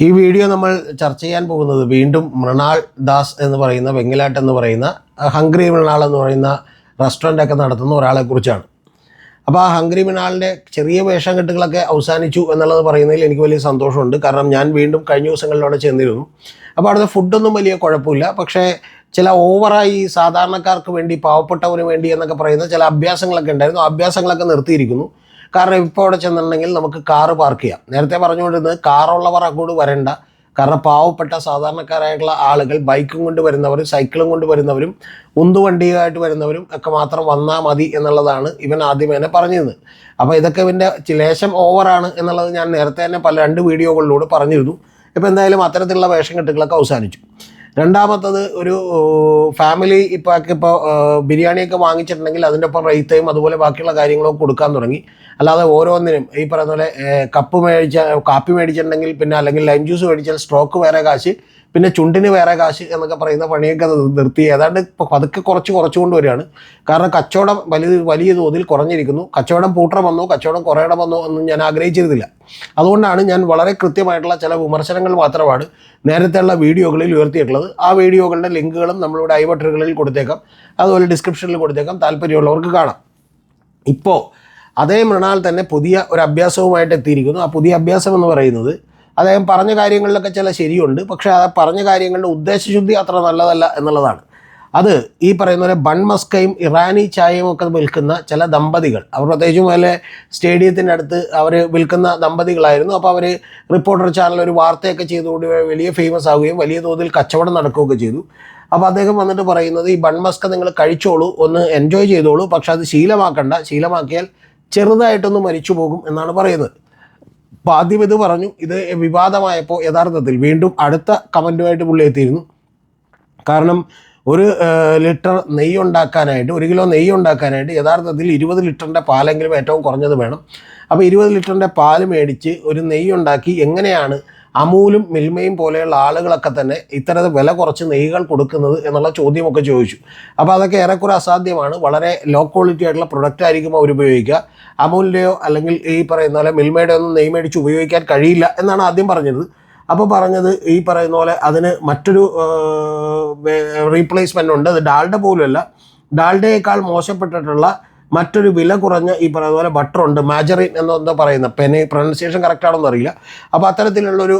ഈ വീഡിയോ നമ്മൾ ചർച്ച ചെയ്യാൻ പോകുന്നത് വീണ്ടും മൃണാൾ ദാസ് എന്ന് പറയുന്ന വെങ്ങിലാട്ട് എന്ന് പറയുന്ന ഹംഗ്രി മൃണാൾ എന്ന് പറയുന്ന റെസ്റ്റോറൻ്റൊക്കെ നടത്തുന്ന ഒരാളെക്കുറിച്ചാണ്. അപ്പോൾ ആ ഹംഗ്രി മൃണാളിൻ്റെ ചെറിയ വേഷം കെട്ടുകളൊക്കെ അവസാനിച്ചു എന്നുള്ളത് പറയുന്നതിൽ എനിക്ക് വലിയ സന്തോഷമുണ്ട്. കാരണം ഞാൻ വീണ്ടും കഴിഞ്ഞ ദിവസങ്ങളിലൂടെ ചെന്നിരുന്നു. അപ്പോൾ അവിടുത്തെ ഫുഡൊന്നും വലിയ കുഴപ്പമില്ല. പക്ഷേ ചില ഓവറായി സാധാരണക്കാർക്ക് വേണ്ടി പാവപ്പെട്ടവന് വേണ്ടി എന്നൊക്കെ പറയുന്ന ചില അഭ്യാസങ്ങളൊക്കെ ഉണ്ടായിരുന്നു. ആ അഭ്യാസങ്ങളൊക്കെ നിർത്തിയിരിക്കുന്നു. കാരണം ഇപ്പോൾ അവിടെ ചെന്നിട്ടുണ്ടെങ്കിൽ നമുക്ക് കാറ് പാർക്ക് ചെയ്യാം. നേരത്തെ പറഞ്ഞുകൊണ്ടിരുന്നത് കാറുള്ളവർ അങ്ങോട്ട് വരണ്ട, കാരണം പാവപ്പെട്ട സാധാരണക്കാരായിട്ടുള്ള ആളുകൾ ബൈക്കും കൊണ്ട് വരുന്നവരും സൈക്കിളും കൊണ്ട് വരുന്നവരും ഉന്തുവണ്ടിയായിട്ട് വരുന്നവരും ഒക്കെ മാത്രം വന്നാൽ മതി എന്നുള്ളതാണ് ഇവൻ ആദ്യമേ തന്നെ പറഞ്ഞിരുന്നത്. അപ്പോൾ ഇതൊക്കെ ഇവൻ്റെ ലേശം ഓവറാണ് എന്നുള്ളത് ഞാൻ നേരത്തെ തന്നെ രണ്ട് വീഡിയോകളിലൂടെ പറഞ്ഞിരുന്നു. ഇപ്പോൾ എന്തായാലും അത്തരത്തിലുള്ള വേഷം കെട്ടുകളൊക്കെ അവസാനിച്ചു. രണ്ടാമത്തത് ഒരു ഫാമിലി ഇപ്പോൾ ബിരിയാണിയൊക്കെ വാങ്ങിച്ചിട്ടുണ്ടെങ്കിൽ അതിൻ്റെ ഒപ്പം റൈത്തയും അതുപോലെ ബാക്കിയുള്ള കാര്യങ്ങളൊക്കെ കൊടുക്കാൻ തുടങ്ങി. അല്ലാതെ ഓരോന്നിനും ഈ പറയുന്ന പോലെ കാപ്പി മേടിച്ചിട്ടുണ്ടെങ്കിൽ പിന്നെ അല്ലെങ്കിൽ ലൈം ജ്യൂസ് മേടിച്ചാൽ സ്ട്രോക്ക് വേറെ കാശ്, പിന്നെ ചുണ്ടിന് വേറെ കാശ് എന്നൊക്കെ പറയുന്ന പണിയൊക്കെ നിർത്തി ഏതാണ്ട് ഇപ്പോൾ പതുക്കെ കുറച്ചുകൊണ്ട് വരികയാണ്. കാരണം കച്ചവടം വലിയ തോതിൽ കുറഞ്ഞിരിക്കുന്നു. കച്ചവടം പൂട്ടം വന്നോ കച്ചവടം കുറയണം വന്നോ ഒന്നും ഞാൻ ആഗ്രഹിച്ചിരുന്നില്ല. അതുകൊണ്ടാണ് ഞാൻ വളരെ കൃത്യമായിട്ടുള്ള ചില വിമർശനങ്ങൾ മാത്രമാണ് നേരത്തെയുള്ള വീഡിയോകളിൽ ഉയർത്തിയിട്ടുള്ളത്. ആ വീഡിയോകളുടെ ലിങ്കുകളും നമ്മളിവിടെ ഐ ബട്ടണുകളിൽ കൊടുത്തേക്കാം, അതുപോലെ ഡിസ്ക്രിപ്ഷനിൽ കൊടുത്തേക്കാം, താല്പര്യമുള്ളവർക്ക് കാണാം. ഇപ്പോൾ അതേ മൃണാൾ തന്നെ പുതിയ ഒരു അഭ്യാസവുമായിട്ട് എത്തിയിരിക്കുന്നു. ആ പുതിയ അഭ്യാസം എന്ന് പറയുന്നത് അദ്ദേഹം പറഞ്ഞ കാര്യങ്ങളിലൊക്കെ ചില ശരിയുണ്ട്, പക്ഷേ ആ പറഞ്ഞ കാര്യങ്ങളുടെ ഉദ്ദേശശുദ്ധി അത്ര നല്ലതല്ല എന്നുള്ളതാണ്. അത് ഈ പറയുന്ന പോലെ ബൺമസ്കയും ഇറാനി ചായയും ഒക്കെ വിൽക്കുന്ന ചില ദമ്പതികൾ, അവർ പ്രത്യേകിച്ചും വല്ല സ്റ്റേഡിയത്തിൻ്റെ അടുത്ത് അവർ വിൽക്കുന്ന ദമ്പതികളായിരുന്നു. അപ്പോൾ അവർ റിപ്പോർട്ടർ ചാനൽ ഒരു വാർത്തയൊക്കെ ചെയ്തുകൊണ്ട് വലിയ ഫേമസ് ആവുകയും വലിയ തോതിൽ കച്ചവടം നടക്കുകയൊക്കെ ചെയ്തു. അപ്പോൾ അദ്ദേഹം വന്നിട്ട് പറയുന്നത് ഈ ബൺമസ്ക നിങ്ങൾ കഴിച്ചോളൂ, ഒന്ന് എൻജോയ് ചെയ്തോളൂ, പക്ഷെ അത് ശീലമാക്കണ്ട, ശീലമാക്കിയാൽ ചെറുതായിട്ടൊന്ന് മരിച്ചു പോകും എന്നാണ് പറയുന്നത്. അപ്പോൾ ആദ്യം ഇത് പറഞ്ഞു. ഇത് വിവാദമായപ്പോൾ യഥാർത്ഥത്തിൽ വീണ്ടും അടുത്ത കമൻറ്റുമായിട്ട് പുള്ളി എത്തിയിരുന്നു. കാരണം ഒരു ലിറ്റർ നെയ്യ് ഉണ്ടാക്കാനായിട്ട്, 1 കിലോ നെയ്യ് ഉണ്ടാക്കാനായിട്ട് യഥാർത്ഥത്തിൽ 20 ലിറ്ററിൻ്റെ പാലെങ്കിലും ഏറ്റവും കുറഞ്ഞത് വേണം. അപ്പോൾ 20 ലിറ്ററിൻ്റെ പാല് മേടിച്ച് ഒരു നെയ്യ് ഉണ്ടാക്കി എങ്ങനെയാണ് അമൂലും മിൽമയും പോലെയുള്ള ആളുകളൊക്കെ തന്നെ ഇത്തരത്തിൽ വില കുറച്ച് നെയ്യുകൾ കൊടുക്കുന്നത് എന്നുള്ള ചോദ്യമൊക്കെ ചോദിച്ചു. അപ്പോൾ അതൊക്കെ ഏറെക്കുറെ അസാധ്യമാണ്. വളരെ ലോ ക്വാളിറ്റി ആയിട്ടുള്ള പ്രൊഡക്റ്റ് ആയിരിക്കും അവർ ഉപയോഗിക്കുക. അമൂലിൻ്റെയോ അല്ലെങ്കിൽ ഈ പറയുന്ന പോലെ മിൽമയുടെ ഒന്നും നെയ്യ് മേടിച്ച് ഉപയോഗിക്കാൻ കഴിയില്ല എന്നാണ് ആദ്യം പറഞ്ഞത്. അപ്പോൾ പറഞ്ഞത് ഈ പറയുന്ന പോലെ അതിന് മറ്റൊരു റീപ്ലേസ്മെൻ്റ് ഉണ്ട്. അത് ഡാൽഡ പോലുമല്ല, ഡാൽഡയേക്കാൾ മോശപ്പെട്ടിട്ടുള്ള മറ്റൊരു വില കുറഞ്ഞ ഈ പറയുന്ന പോലെ ബട്ടറുണ്ട്, മാജറിൻ എന്നെന്തോ പറയുന്ന പ്രൊനൗൺസിയേഷൻ കറക്റ്റാണെന്ന് അറിയില്ല. അപ്പോൾ അത്തരത്തിലുള്ളൊരു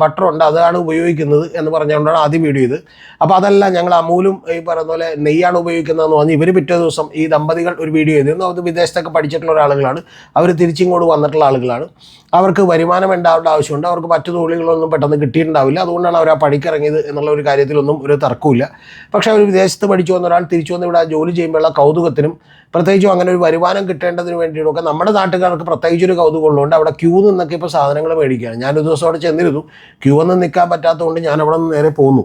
ബട്ടറുണ്ട്, അതാണ് ഉപയോഗിക്കുന്നത് എന്ന് പറഞ്ഞുകൊണ്ടാണ് ആദ്യം വീഡിയോ ചെയ്ത്. അപ്പോൾ അതല്ല, ഞങ്ങൾ അമൂലും ഈ പറയുന്ന പോലെ നെയ്യാണ് ഉപയോഗിക്കുന്നതെന്ന് പറഞ്ഞ് ഇവർ പിറ്റേ ദിവസം ഈ ദമ്പതികൾ ഒരു വീഡിയോ ചെയ്തിരുന്നു. അത് വിദേശത്തൊക്കെ പഠിച്ചിട്ടുള്ള ആളുകളാണ്, അവർ തിരിച്ചിങ്ങോട്ട് വന്നിട്ടുള്ള ആളുകളാണ്. അവർക്ക് വരുമാനം ഉണ്ടാവേണ്ട ആവശ്യമുണ്ട്, അവർക്ക് മറ്റു തൊഴിലുകളൊന്നും പെട്ടെന്ന് കിട്ടിയിട്ടുണ്ടാവില്ല, അതുകൊണ്ടാണ് അവർ ആ പണിക്കിറങ്ങിയത് എന്നുള്ള ഒരു കാര്യത്തിലൊന്നും ഒരു തർക്കമില്ല. പക്ഷേ അവർ വിദേശത്ത് പഠിച്ചു വന്ന ഒരാൾ തിരിച്ചു വന്ന് ഇവിടെ ജോലി ചെയ്യുമ്പോഴുള്ള കൗതുകത്തിനും പ്രത്യേകിച്ചും അങ്ങനെ ഒരു വരുമാനം കിട്ടേണ്ടതിന് വേണ്ടിയിട്ടൊക്കെ നമ്മുടെ നാട്ടുകാർക്ക് പ്രത്യേകിച്ചൊരു കൗതുകമുള്ളതുകൊണ്ട് അവിടെ ക്യൂ നിന്നൊക്കെ ഇപ്പോൾ സാധനങ്ങൾ മേടിക്കുകയാണ്. ഞാനൊരു ദിവസം അവിടെ ചെന്നിരുന്നു. ക്യൂ ഒന്നും നിൽക്കാൻ പറ്റാത്തതുകൊണ്ട് ഞാൻ അവിടെ നിന്ന് നേരെ പോന്നു.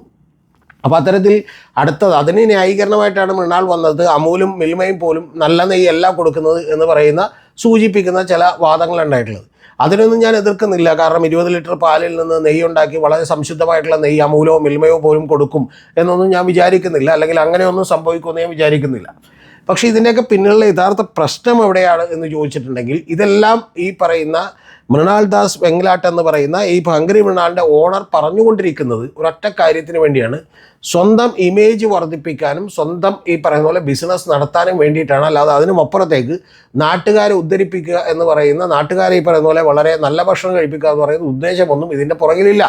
അപ്പോൾ അത്തരത്തിൽ അടുത്തത് അതിന് ന്യായീകരണമായിട്ടാണ് മൃണാൾ വന്നത്. അമൂലും മിൽമയും പോലും നല്ല നെയ്യ് എല്ലാം കൊടുക്കുന്നത് എന്ന് പറയുന്ന സൂചിപ്പിക്കുന്ന ചില വാദങ്ങളുണ്ടായിട്ടുള്ളത്. അതിനൊന്നും ഞാൻ എതിർക്കുന്നില്ല. കാരണം 20 ലിറ്റർ പാലിൽ നിന്ന് നെയ്യ് ഉണ്ടാക്കി വളരെ സംശുദ്ധമായിട്ടുള്ള നെയ്യ് അമൂലോ മിൽമയോ പോലും കൊടുക്കും എന്നൊന്നും ഞാൻ വിചാരിക്കുന്നില്ല, അല്ലെങ്കിൽ അങ്ങനെയൊന്നും സംഭവിക്കുമെന്ന് ഞാൻ വിചാരിക്കുന്നില്ല. പക്ഷേ ഇതിൻ്റെയൊക്കെ പിന്നിലുള്ള യഥാർത്ഥ പ്രശ്നം എവിടെയാണ് എന്ന് ചോദിച്ചിട്ടുണ്ടെങ്കിൽ ഇതെല്ലാം ഈ പറയുന്ന മൃണാൾ ദാസ് വെങ്ങിലാട്ട് എന്ന് പറയുന്ന ഈ ഹംഗ്രി മൃണാളിൻ്റെ ഓണർ പറഞ്ഞുകൊണ്ടിരിക്കുന്നത് ഒരൊറ്റ കാര്യത്തിന് വേണ്ടിയാണ്, സ്വന്തം ഇമേജ് വർദ്ധിപ്പിക്കാനും സ്വന്തം ഈ പറയുന്ന പോലെ ബിസിനസ് നടത്താനും വേണ്ടിയിട്ടാണ്. അല്ലാതെ അതിനുമപ്പുറത്തേക്ക് നാട്ടുകാരെ ഉദ്ധരിപ്പിക്കുക എന്ന് പറയുന്ന, നാട്ടുകാരെ ഈ പറയുന്ന പോലെ വളരെ നല്ല ഭക്ഷണം കഴിപ്പിക്കുക എന്ന് പറയുന്ന ഉദ്ദേശമൊന്നും ഇതിൻ്റെ പുറകിലില്ല.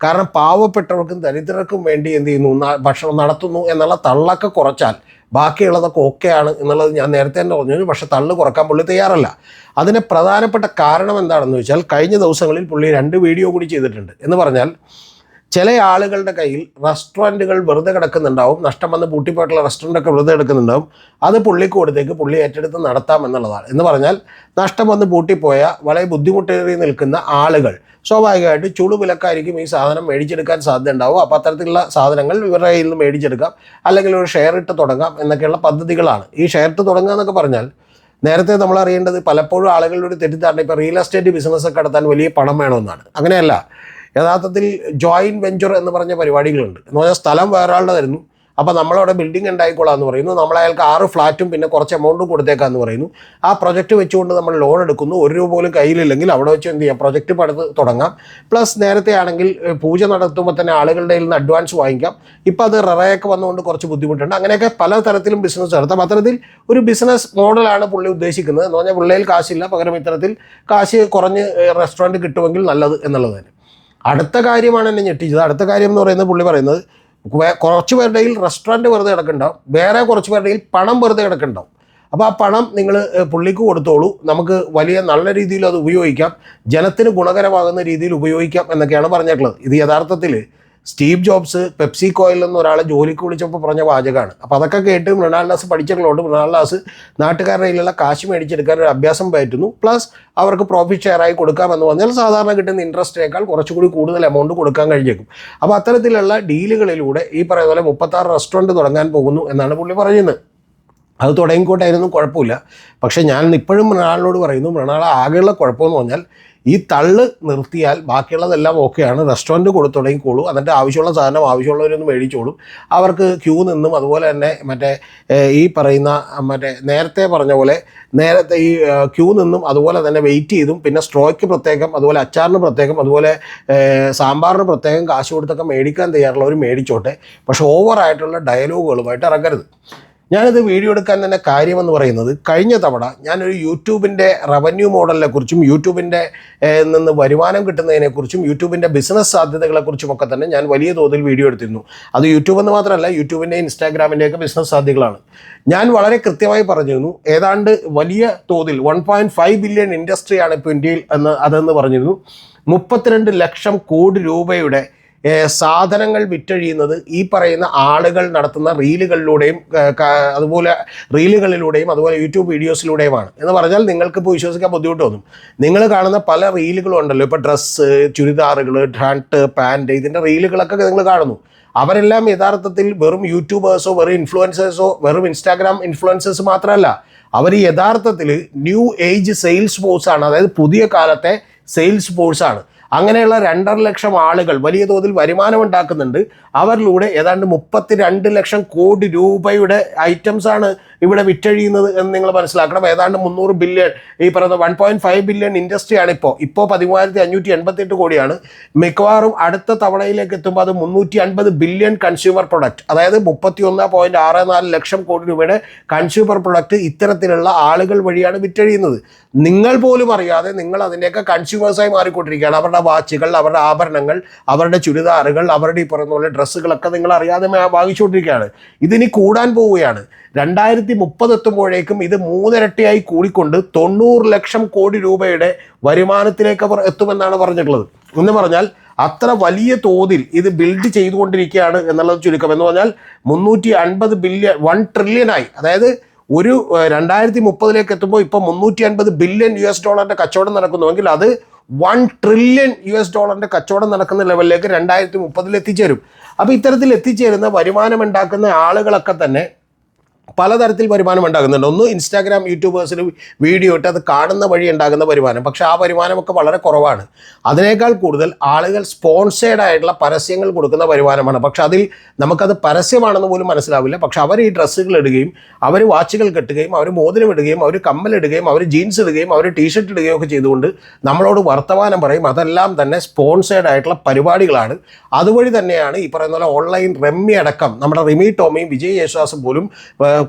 കാരണം പാവപ്പെട്ടവർക്കും ദരിദ്രർക്കും വേണ്ടി എന്ത് ചെയ്യുന്നു, ഭക്ഷണം നടത്തുന്നു എന്നുള്ള തള്ളൊക്കെ കുറച്ചാൽ ബാക്കിയുള്ളതൊക്കെ ഓക്കെയാണ് എന്നുള്ളത് ഞാൻ നേരത്തെ തന്നെ പറഞ്ഞു. പക്ഷെ തള്ളു കുറക്കാൻ പുള്ളി തയ്യാറല്ല. അതിന് പ്രധാനപ്പെട്ട കാരണം എന്താണെന്ന് വെച്ചാൽ കഴിഞ്ഞ ദിവസങ്ങളിൽ പുള്ളി 2 വീഡിയോ കൂടി ചെയ്തിട്ടുണ്ട്. എന്ന് പറഞ്ഞാൽ ചില ആളുകളുടെ കയ്യിൽ റെസ്റ്റോറൻറ്റുകൾ വെറുതെ കിടക്കുന്നുണ്ടാവും, നഷ്ടം വന്ന് പൂട്ടിപ്പോയിട്ടുള്ള റെസ്റ്റോറൻറ്റൊക്കെ വെറുതെ കിടക്കുന്നുണ്ടാവും. അത് പുള്ളിക്ക് കൊടുത്തേക്ക് പുള്ളി ഏറ്റെടുത്ത് നടത്താം എന്നുള്ളതാണ്. എന്ന് പറഞ്ഞാൽ നഷ്ടം വന്ന് പൂട്ടിപ്പോയ വളരെ ബുദ്ധിമുട്ടേറി നിൽക്കുന്ന ആളുകൾ സ്വാഭാവികമായിട്ട് ചുളുവിലക്കായിരിക്കും ഈ സാധനം മേടിച്ചെടുക്കാൻ സാധ്യത ഉണ്ടാവും. അപ്പോൾ അത്തരത്തിലുള്ള സാധനങ്ങൾ ഇവരുടെ കയ്യിൽ നിന്ന് മേടിച്ചെടുക്കാം, അല്ലെങ്കിൽ ഒരു ഷെയർ ഇട്ട് തുടങ്ങാം എന്നൊക്കെയുള്ള പദ്ധതികളാണ്. ഈ ഷെയർ ഇട്ട് തുടങ്ങുക എന്നൊക്കെ പറഞ്ഞാൽ നേരത്തെ നമ്മൾ അറിയേണ്ടത് പലപ്പോഴും ആളുകളുടെ ഒരു തെറ്റിദ്ധാരണ ഇപ്പോൾ റിയൽ എസ്റ്റേറ്റ് ബിസിനസ്സൊക്കെ നടത്താൻ വലിയ പണം വേണമെന്നാണ്. അങ്ങനെയല്ല. യഥാർത്ഥത്തിൽ ജോയിൻറ്റ് വെഞ്ചർ എന്ന് പറഞ്ഞ പരിപാടികളുണ്ട്. എന്ന് പറഞ്ഞാൽ സ്ഥലം വേറൊരാളുടെ തരുന്നു, അപ്പോൾ നമ്മളവിടെ ബിൽഡിംഗ് ഉണ്ടായിക്കോളാമെന്ന് പറയുന്നു. നമ്മൾ അയാൾക്ക് 6 ഫ്ലാറ്റും പിന്നെ കുറച്ച് എമൗണ്ടും കൊടുത്തേക്കാമെന്ന് പറയുന്നു. ആ പ്രൊജക്റ്റ് വെച്ചുകൊണ്ട് നമ്മൾ ലോൺ എടുക്കുന്നു. 1 രൂപ പോലും കയ്യിലില്ലെങ്കിൽ അവിടെ വെച്ച് എന്ത് ചെയ്യാം, പ്രൊജക്റ്റ് പണിത് തുടങ്ങാം. പ്ലസ് നേരത്തെ ആണെങ്കിൽ പൂജ നടത്തുമ്പോൾ തന്നെ ആളുകളുടെ കയ്യിൽ നിന്ന് അഡ്വാൻസ് വാങ്ങിക്കാം. ഇപ്പോൾ അത് റെറയൊക്കെ വന്നുകൊണ്ട് കുറച്ച് ബുദ്ധിമുട്ടുണ്ട്. അങ്ങനെയൊക്കെ പല തരത്തിലും ബിസിനസ് നടത്താം. അത്തരത്തിൽ ഒരു ബിസിനസ് മോഡലാണ് പുള്ളി ഉദ്ദേശിക്കുന്നത്. എന്ന് പറഞ്ഞാൽ പുള്ളിയിൽ കാശില്ല, പകരം ഇത്തരത്തിൽ കാശ് കുറഞ്ഞ് റെസ്റ്റോറൻറ്റ് കിട്ടുമെങ്കിൽ നല്ലത് എന്നുള്ളത് തന്നെ. അടുത്ത കാര്യമാണ് എന്നെ ഞെട്ടിച്ചത്. അടുത്ത കാര്യം എന്ന് പറയുന്നത് പുള്ളി പറയുന്നത് കുറച്ച് പേരുടെ കയ്യിൽ റെസ്റ്റോറൻറ്റ് വെറുതെ കിടക്കുന്നുണ്ടാവും, വേറെ കുറച്ച് പേരുടെ കയ്യിൽ പണം വെറുതെ കിടക്കുന്നുണ്ടാവും. അപ്പോൾ ആ പണം നിങ്ങൾ പുള്ളിക്ക് കൊടുത്തോളൂ, നമുക്ക് വലിയ നല്ല രീതിയിൽ അത് ഉപയോഗിക്കാം, ജനത്തിന് ഗുണകരമാകുന്ന രീതിയിൽ ഉപയോഗിക്കാം എന്നൊക്കെയാണ് പറഞ്ഞിട്ടുള്ളത്. ഇത് യഥാർത്ഥത്തിൽ സ്റ്റീവ് ജോബ്സ് പെപ്സിക്കോയിൽ നിന്ന് ഒരാളെ ജോലിക്ക് വിളിച്ചപ്പോൾ പറഞ്ഞ വാചകമാണ്. അപ്പോൾ അതൊക്കെ കേട്ട് മൃണാൾ ദാസ് പഠിച്ചിട്ടുള്ളതുകൊണ്ട് മൃണാൾ ദാസ് നാട്ടുകാരുടെ കയ്യിലുള്ള കാശ് മേടിച്ചെടുക്കാൻ ഒരു അഭ്യാസം പറ്റുന്നു. പ്ലസ് അവർക്ക് പ്രോഫിറ്റ് ഷെയറായി കൊടുക്കാമെന്ന് പറഞ്ഞാൽ സാധാരണ കിട്ടുന്ന ഇൻട്രസ്റ്റിനേക്കാൾ കുറച്ചുകൂടി കൂടുതൽ എമൗണ്ട് കൊടുക്കാൻ കഴിഞ്ഞേക്കും. അപ്പോൾ അത്തരത്തിലുള്ള ഡീലുകളിലൂടെ ഈ പറയുന്ന പോലെ 36 റെസ്റ്റോറൻറ്റ് തുടങ്ങാൻ പോകുന്നു എന്നാണ് പുള്ളി പറയുന്നത്. അത് തുടങ്ങിക്കോട്ടായിരുന്നു, കുഴപ്പമില്ല. പക്ഷേ ഞാൻ ഇപ്പോഴും മൃണാളിനോട് പറയുന്നു, മൃണാൾ ആകെയുള്ള കുഴപ്പമെന്ന് പറഞ്ഞാൽ ഈ തള്ള് നിർത്തിയാൽ ബാക്കിയുള്ളതെല്ലാം ഓക്കെയാണ്. റെസ്റ്റോറൻറ്റ് കൊടുത്തു തുടങ്ങിക്കോളൂ, എന്നിട്ട് ആവശ്യമുള്ള സാധനം ആവശ്യമുള്ളവരൊന്ന് മേടിച്ചോളും. അവർക്ക് ക്യൂ നിന്നും അതുപോലെ തന്നെ മറ്റേ ഈ പറയുന്ന നേരത്തെ പറഞ്ഞ പോലെ നേരത്തെ ഈ ക്യൂ നിന്നും അതുപോലെ തന്നെ വെയിറ്റ് ചെയ്തും പിന്നെ സ്ട്രോയ്ക്ക് പ്രത്യേകം അതുപോലെ അച്ചാറിന് പ്രത്യേകം അതുപോലെ സാമ്പാറിന് പ്രത്യേകം കാശ് കൊടുത്തൊക്കെ മേടിക്കാൻ തയ്യാറുള്ളവർ മേടിച്ചോട്ടെ. പക്ഷേ ഓവറായിട്ടുള്ള ഡയലോഗുകളുമായിട്ട് ഇറങ്ങരുത്. ഞാനിത് വീഡിയോ എടുക്കാൻ തന്നെ കാര്യമെന്ന് പറയുന്നത്, കഴിഞ്ഞ തവണ ഞാനൊരു യൂട്യൂബിൻ്റെ റവന്യൂ മോഡലിനെ കുറിച്ചും യൂട്യൂബിൻ്റെ നിന്ന് വരുമാനം കിട്ടുന്നതിനെക്കുറിച്ചും യൂട്യൂബിൻ്റെ ബിസിനസ് സാധ്യതകളെക്കുറിച്ചുമൊക്കെ തന്നെ ഞാൻ വലിയ തോതിൽ വീഡിയോ എടുത്തിരുന്നു. അത് യൂട്യൂബ് എന്ന് മാത്രമല്ല, യൂട്യൂബിൻ്റെ ഇൻസ്റ്റാഗ്രാമിൻ്റെയൊക്കെ ബിസിനസ് സാധ്യതകളാണ്. ഞാൻ വളരെ കൃത്യമായി പറഞ്ഞിരുന്നു, ഏതാണ്ട് വലിയ തോതിൽ 1.5 ബില്യൺ ഇൻഡസ്ട്രിയാണ് ഇപ്പോൾ ഇന്ത്യയിൽ അതെന്ന് പറഞ്ഞിരുന്നു. 32 ലക്ഷം കോടി രൂപയുടെ സാധനങ്ങൾ വിറ്റഴിയുന്നത് ഈ പറയുന്ന ആളുകൾ നടത്തുന്ന റീലുകളിലൂടെയും അതുപോലെ അതുപോലെ യൂട്യൂബ് വീഡിയോസിലൂടെയുമാണ് എന്ന് പറഞ്ഞാൽ നിങ്ങൾക്കിപ്പോൾ വിശ്വസിക്കാൻ ബുദ്ധിമുട്ട് തോന്നും. നിങ്ങൾ കാണുന്ന പല റീലുകളും ഉണ്ടല്ലോ, ഇപ്പോൾ ഡ്രസ്സ്, ചുരിദാറുകൾ, ഷർട്ട്, പാൻറ്റ്, ഇതിൻ്റെ റീലുകളൊക്കെ നിങ്ങൾ കാണുന്നു. അവരെല്ലാം യഥാർത്ഥത്തിൽ വെറും യൂട്യൂബേഴ്സോ വെറും ഇൻഫ്ലുവൻസേഴ്സോ വെറും ഇൻസ്റ്റാഗ്രാം ഇൻഫ്ലുവൻസേഴ്സ് മാത്രമല്ല, അവർ യഥാർത്ഥത്തിൽ ന്യൂ ഏജ് സെയിൽസ് ഫോഴ്സാണ്. അതായത് പുതിയ കാലത്തെ സെയിൽസ് ഫോഴ്സാണ്. അങ്ങനെയുള്ള 2.5 ലക്ഷം ആളുകൾ വലിയ തോതിൽ വരുമാനം ഉണ്ടാക്കുന്നുണ്ട്. അവരിലൂടെ ഏതാണ്ട് 32 ലക്ഷം കോടി രൂപയുടെ ഐറ്റംസാണ് ഇവിടെ വിറ്റഴിയുന്നത് എന്ന് നിങ്ങൾ മനസ്സിലാക്കണം. ഏതാണ്ട് 300 ബില്യൺ, ഈ പറയുന്ന 1.5 ബില്യൺ ഇൻഡസ്ട്രിയാണ് ഇപ്പോൾ 13,588 കോടിയാണ്. മിക്കവാറും അടുത്ത തവണയിലേക്ക് എത്തുമ്പോൾ അത് 350 ബില്യൺ കൺസ്യൂമർ പ്രൊഡക്റ്റ്, അതായത് 31.64 ലക്ഷം കോടി രൂപയുടെ കൺസ്യൂമർ പ്രൊഡക്റ്റ് ഇത്തരത്തിലുള്ള ആളുകൾ വഴിയാണ് വിറ്റഴിയുന്നത്. നിങ്ങൾ പോലും അറിയാതെ നിങ്ങൾ അതിൻ്റെയൊക്കെ കൺസ്യൂമേഴ്സായി മാറിക്കൊണ്ടിരിക്കുകയാണ്. അവരുടെ വാച്ചുകൾ, അവരുടെ ആഭരണങ്ങൾ, അവരുടെ ചുരിദാറുകൾ, അവരുടെ ഈ പറയുന്ന പോലെ ഡ്രസ്സുകളൊക്കെ നിങ്ങൾ അറിയാതെ വാങ്ങിച്ചുകൊണ്ടിരിക്കുകയാണ്. ഇതിനി കൂടാൻ പോവുകയാണ്. 2030 എത്തുമ്പോഴേക്കും ഇത് 3 ഇരട്ടിയായി കൂടിക്കൊണ്ട് 90 ലക്ഷം കോടി രൂപയുടെ വരുമാനത്തിലേക്ക് അവർ എത്തുമെന്നാണ് പറഞ്ഞിട്ടുള്ളത്. എന്ന് പറഞ്ഞാൽ അത്ര വലിയ തോതിൽ ഇത് ബിൽഡ് ചെയ്തുകൊണ്ടിരിക്കുകയാണ് എന്നുള്ളത് ചുരുക്കം. എന്ന് പറഞ്ഞാൽ 350 ബില്യൺ, 1 ട്രില്യനായി, അതായത് ഒരു 2030 എത്തുമ്പോൾ ഇപ്പോൾ 350 ബില്യൺ US$ കച്ചവടം നടക്കുന്നുവെങ്കിൽ അത് 1 ട്രില്യൺ US$ കച്ചവടം നടക്കുന്ന ലെവലിലേക്ക് 2030 എത്തിച്ചേരും. അപ്പോൾ ഇത്തരത്തിൽ എത്തിച്ചേരുന്ന വരുമാനം ഉണ്ടാക്കുന്ന ആളുകളൊക്കെ തന്നെ പലതരത്തിൽ വരുമാനം ഉണ്ടാകുന്നുണ്ട്. ഒന്ന് ഇൻസ്റ്റാഗ്രാം യൂട്യൂബേഴ്സിന് വീഡിയോ ഇട്ട് അത് കാണുന്ന വഴി ഉണ്ടാകുന്ന വരുമാനം. പക്ഷേ ആ വരുമാനമൊക്കെ വളരെ കുറവാണ്. അതിനേക്കാൾ കൂടുതൽ ആളുകൾ സ്പോൺസേഡ് ആയിട്ടുള്ള പരസ്യങ്ങൾ കൊടുക്കുന്ന വരുമാനമാണ്. പക്ഷെ അതിൽ നമുക്കത് പരസ്യമാണെന്ന് പോലും മനസ്സിലാവില്ല. പക്ഷെ അവർ ഈ ഡ്രസ്സുകൾ ഇടുകയും അവർ വാച്ചുകൾ കെട്ടുകയും അവർ മോതിരം ഇടുകയും അവർ കമ്മലിടുകയും അവർ ജീൻസ് ഇടുകയും അവർ ടീഷർട്ട് ഇടുകയും ഒക്കെ ചെയ്തുകൊണ്ട് നമ്മളോട് വർത്തമാനം പറയും. അതെല്ലാം തന്നെ സ്പോൺസേഡ് ആയിട്ടുള്ള പരിപാടികളാണ്. അതുവഴി തന്നെയാണ് ഈ പറയുന്ന പോലെ ഓൺലൈൻ റമ്മി അടക്കം നമ്മുടെ റിമി ടോമിയും വിജയ് യേശുദാസും പോലും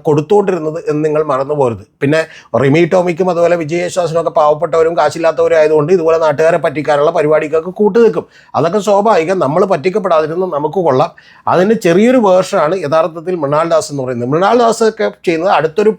കൊടുത്തുകൊണ്ടിരുന്നത് എന്ന് നിങ്ങൾ മറന്നു പോരുത്. പിന്നെ റിമി ടോമിക്കും അതുപോലെ വിജയ് യേശുദാസിനൊക്കെ പാവപ്പെട്ടവരും കാശില്ലാത്തവരും ആയതുകൊണ്ട് ഇതുപോലെ നാട്ടുകാരെ പറ്റിക്കാനുള്ള പരിപാടിക്കൊക്കെ കൂട്ടുനിൽക്കും. അതൊക്കെ സ്വാഭാവികം. നമ്മൾ പറ്റിക്കപ്പെടാതിരുന്ന് നമുക്ക് കൊള്ളാം. അതിൻ്റെ ചെറിയൊരു വേർഷനാണ് യഥാർത്ഥത്തിൽ മൃണാൾ ദാസ് എന്ന് പറയുന്നത്. മൃണാൾ ദാസ് ഒക്കെ ചെയ്യുന്നത് അടുത്തൊരു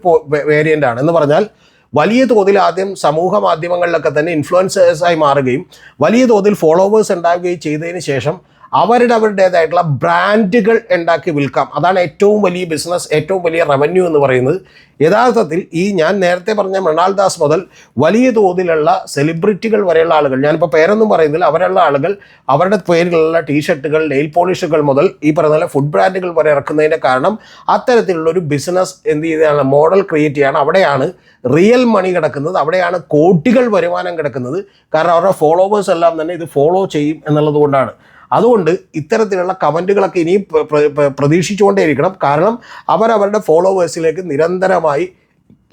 വേരിയൻ്റ് ആണ്. എന്ന് പറഞ്ഞാൽ വലിയ തോതിൽ ആദ്യം സമൂഹ മാധ്യമങ്ങളിലൊക്കെ തന്നെ ഇൻഫ്ലുവൻസേഴ്സായി മാറുകയും വലിയ തോതിൽ ഫോളോവേഴ്സ് ഉണ്ടാവുകയും ചെയ്തതിന് ശേഷം അവരുടേതായിട്ടുള്ള ബ്രാൻഡുകൾ ഉണ്ടാക്കി വിൽക്കാം. അതാണ് ഏറ്റവും വലിയ ബിസിനസ്, ഏറ്റവും വലിയ റവന്യൂ എന്ന് പറയുന്നത്. യഥാർത്ഥത്തിൽ ഈ ഞാൻ നേരത്തെ പറഞ്ഞ മൃണാൾ ദാസ് മുതൽ വലിയ തോതിലുള്ള സെലിബ്രിറ്റികൾ വരെയുള്ള ആളുകൾ, ഞാനിപ്പോൾ പേരൊന്നും പറയുന്നില്ല, അവരുള്ള ആളുകൾ അവരുടെ പേരിലുള്ള ടീഷർട്ടുകൾ, നെയിൽ പോളിഷുകൾ മുതൽ ഈ പറയുന്ന പോലെ ഫുഡ് ബ്രാൻഡുകൾ വരെ ഇറക്കുന്നതിൻ്റെ കാരണം അത്തരത്തിലുള്ളൊരു ബിസിനസ് എന്ത് ചെയ്താണ്, മോഡൽ ക്രിയേറ്റ് ചെയ്യാണ്. അവിടെയാണ് റിയൽ മണി കിടക്കുന്നത്, അവിടെയാണ് കോടികൾ വരുമാനം കിടക്കുന്നത്. കാരണം അവരുടെ ഫോളോവേഴ്സ് എല്ലാം തന്നെ ഇത് ഫോളോ ചെയ്യും എന്നുള്ളത് കൊണ്ടാണ്. അതുകൊണ്ട് ഇത്തരത്തിലുള്ള കമൻറ്റുകളൊക്കെ ഇനിയും പ്രതീക്ഷിച്ചുകൊണ്ടേയിരിക്കണം. കാരണം അവരവരുടെ ഫോളോവേഴ്സിലേക്ക് നിരന്തരമായി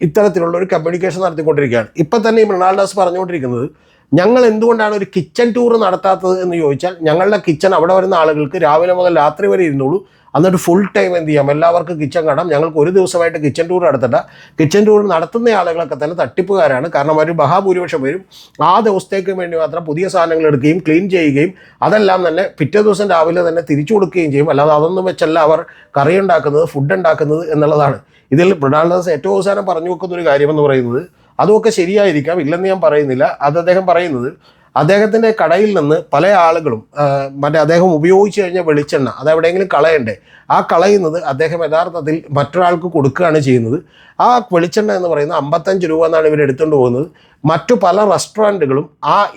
ഇത്തരത്തിലുള്ള ഒരു കമ്മ്യൂണിക്കേഷൻ നടത്തിക്കൊണ്ടിരിക്കുകയാണ്. ഇപ്പം തന്നെ ഈ മൃണാൾ ദാസ് പറഞ്ഞുകൊണ്ടിരിക്കുന്നത്, ഞങ്ങൾ എന്തുകൊണ്ടാണ് ഒരു കിച്ചൺ ടൂർ നടത്താത്തത് എന്ന് ചോദിച്ചാൽ, ഞങ്ങളുടെ കിച്ചൺ അവിടെ വരുന്ന ആളുകൾക്ക് രാവിലെ മുതൽ രാത്രി വരെ ഇരുന്നോളൂ, എന്നിട്ട് ഫുൾ ടൈം എന്ത് ചെയ്യാം, എല്ലാവർക്കും കിച്ചൺ കാണാം, ഞങ്ങൾക്ക് ഒരു ദിവസമായിട്ട് കിച്ചൺ ടൂർ നടത്തണ്ട. കിച്ചൺ ടൂർ നടത്തുന്ന ആളുകളൊക്കെ തന്നെ തട്ടിപ്പുകാരാണ്. കാരണം അവർ മഹാഭൂരിപക്ഷം പേരും ആ ദിവസത്തേക്ക് വേണ്ടി മാത്രം പുതിയ സാധനങ്ങൾ എടുക്കുകയും ക്ലീൻ ചെയ്യുകയും അതെല്ലാം തന്നെ പിറ്റേ ദിവസം രാവിലെ തന്നെ തിരിച്ചു കൊടുക്കുകയും ചെയ്യും. അല്ലാതെ അതൊന്നും വെച്ചല്ല അവർ കറി ഉണ്ടാക്കുന്നത്, ഫുഡ് ഉണ്ടാക്കുന്നത് എന്നുള്ളതാണ്. ഇതിൽ മൃണാൾ ദാസ് ഏറ്റവും അവസാനം പറഞ്ഞു വെക്കുന്ന ഒരു കാര്യമെന്ന് പറയുന്നത്, അതുമൊക്കെ ശരിയായിരിക്കാം, ഇല്ലെന്ന് ഞാൻ പറയുന്നില്ല. അത് അദ്ദേഹം പറയുന്നത്, അദ്ദേഹത്തിൻ്റെ കടയിൽ നിന്ന് പല ആളുകളും അദ്ദേഹം ഉപയോഗിച്ച് കഴിഞ്ഞ വെളിച്ചെണ്ണ അതെവിടെയെങ്കിലും കളയണ്ടേ, ആ കളയുന്നത് അദ്ദേഹം യഥാർത്ഥത്തിൽ മറ്റൊരാൾക്ക് കൊടുക്കുകയാണ് ചെയ്യുന്നത്. ആ വെളിച്ചെണ്ണ എന്ന് പറയുന്നത് 55 രൂപ എന്നാണ് ഇവർ എടുത്തുകൊണ്ട് പോകുന്നത്. മറ്റു പല റെസ്റ്റോറൻറ്റുകളും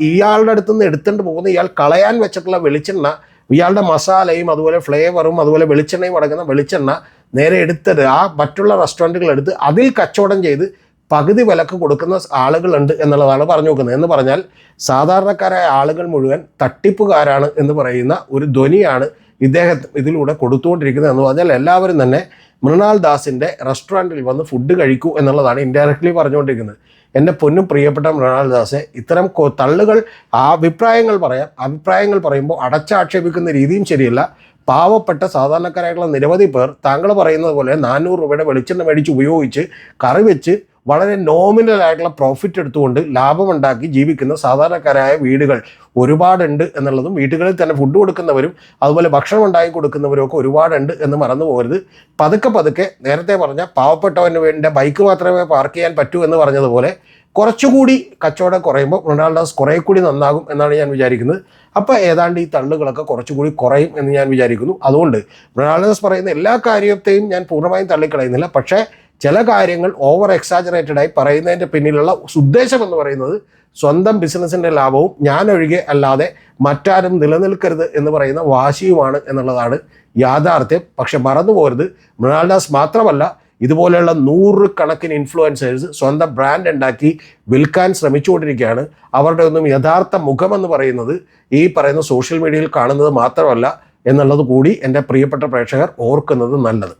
ഇയാളുടെ അടുത്ത് നിന്ന് എടുത്തുകൊണ്ട് പോകുന്ന ഇയാൾ കളയാൻ വെച്ചിട്ടുള്ള വെളിച്ചെണ്ണ, ഇയാളുടെ മസാലയും അതുപോലെ ഫ്ലേവറും അതുപോലെ വെളിച്ചെണ്ണയും അടങ്ങുന്ന വെളിച്ചെണ്ണ നേരെ എടുത്തിട്ട് ആ മറ്റുള്ള റെസ്റ്റോറൻറ്റുകളെടുത്ത് അതിൽ കച്ചവടം ചെയ്ത് പകുതി വിലക്ക് കൊടുക്കുന്ന ആളുകളുണ്ട് എന്നുള്ളതാണ് പറഞ്ഞു നോക്കുന്നത്. എന്ന് പറഞ്ഞാൽ സാധാരണക്കാരായ ആളുകൾ മുഴുവൻ തട്ടിപ്പുകാരാണ് എന്ന് പറയുന്ന ഒരു ധ്വനിയാണ് ഇതിലൂടെ കൊടുത്തുകൊണ്ടിരിക്കുന്നത്. എന്ന് പറഞ്ഞാൽ എല്ലാവരും തന്നെ മൃണാൾ ദാസിൻ്റെ റെസ്റ്റോറൻറ്റിൽ വന്ന് ഫുഡ് കഴിക്കൂ എന്നുള്ളതാണ് ഇൻഡയറക്റ്റ്ലി പറഞ്ഞുകൊണ്ടിരിക്കുന്നത്. എൻ്റെ പൊന്നും പ്രിയപ്പെട്ട മൃണാൾ ദാസെ, ഇത്തരം തള്ളുകൾ അഭിപ്രായങ്ങൾ പറയാം. അഭിപ്രായങ്ങൾ പറയുമ്പോൾ അടച്ചാക്ഷേപിക്കുന്ന രീതിയും ശരിയല്ല. പാവപ്പെട്ട സാധാരണക്കാരായിട്ടുള്ള നിരവധി പേർ താങ്കൾ പറയുന്നത് പോലെ 400 രൂപയുടെ വെളിച്ചെണ്ണ മേടിച്ച് ഉപയോഗിച്ച് കറി വെച്ച് വളരെ നോമിനലായിട്ടുള്ള പ്രോഫിറ്റ് എടുത്തുകൊണ്ട് ലാഭമുണ്ടാക്കി ജീവിക്കുന്ന സാധാരണക്കാരായ വീടുകൾ ഒരുപാടുണ്ട് എന്നുള്ളതും, വീടുകളിൽ തന്നെ ഫുഡ് കൊടുക്കുന്നവരും അതുപോലെ ഭക്ഷണം ഉണ്ടാക്കി കൊടുക്കുന്നവരും ഒക്കെ ഒരുപാടുണ്ട് എന്ന് മറന്നു പോകരുത്. പതുക്കെ പതുക്കെ നേരത്തെ പറഞ്ഞ പാവപ്പെട്ടവന് വേണ്ട ബൈക്ക് മാത്രമേ പാർക്ക് ചെയ്യാൻ പറ്റൂ എന്ന് പറഞ്ഞതുപോലെ കുറച്ചുകൂടി കച്ചവടം കുറയുമ്പോൾ മൃണാൾ ദാസ് കുറേ കൂടി നന്നാകും എന്നാണ് ഞാൻ വിചാരിക്കുന്നത്. അപ്പോൾ ഏതാണ്ട് ഈ തള്ളുകളൊക്കെ കുറച്ചുകൂടി കുറയും എന്ന് ഞാൻ വിചാരിക്കുന്നു. അതുകൊണ്ട് മൃണാൾ ദാസ് പറയുന്ന എല്ലാ കാര്യത്തെയും ഞാൻ പൂർണ്ണമായും തള്ളിക്കളയുന്നില്ല. പക്ഷേ ചില കാര്യങ്ങൾ ഓവർ എക്സാജറേറ്റഡായി പറയുന്നതിൻ്റെ പിന്നിലുള്ള ഉദ്ദേശം എന്ന് പറയുന്നത് സ്വന്തം ബിസിനസ്സിൻ്റെ ലാഭവും ഞാനൊഴികെ അല്ലാതെ മറ്റാരും നിലനിൽക്കരുത് എന്ന് പറയുന്ന വാശിയുമാണ് എന്നുള്ളതാണ് യാഥാർത്ഥ്യം. പക്ഷെ മറന്നു പോകരുത്, മൃണാൾ ദാസ് മാത്രമല്ല, ഇതുപോലെയുള്ള 100 കണക്കിന് ഇൻഫ്ലുവൻസേഴ്സ് സ്വന്തം ബ്രാൻഡ് ഉണ്ടാക്കി വിൽക്കാൻ ശ്രമിച്ചുകൊണ്ടിരിക്കുകയാണ്. അവരുടെ ഒന്നും യഥാർത്ഥ മുഖമെന്ന് പറയുന്നത് ഈ പറയുന്ന സോഷ്യൽ മീഡിയയിൽ കാണുന്നത് മാത്രമല്ല എന്നുള്ളത് കൂടി എൻ്റെ പ്രിയപ്പെട്ട പ്രേക്ഷകർ ഓർക്കുന്നത് നല്ലത്.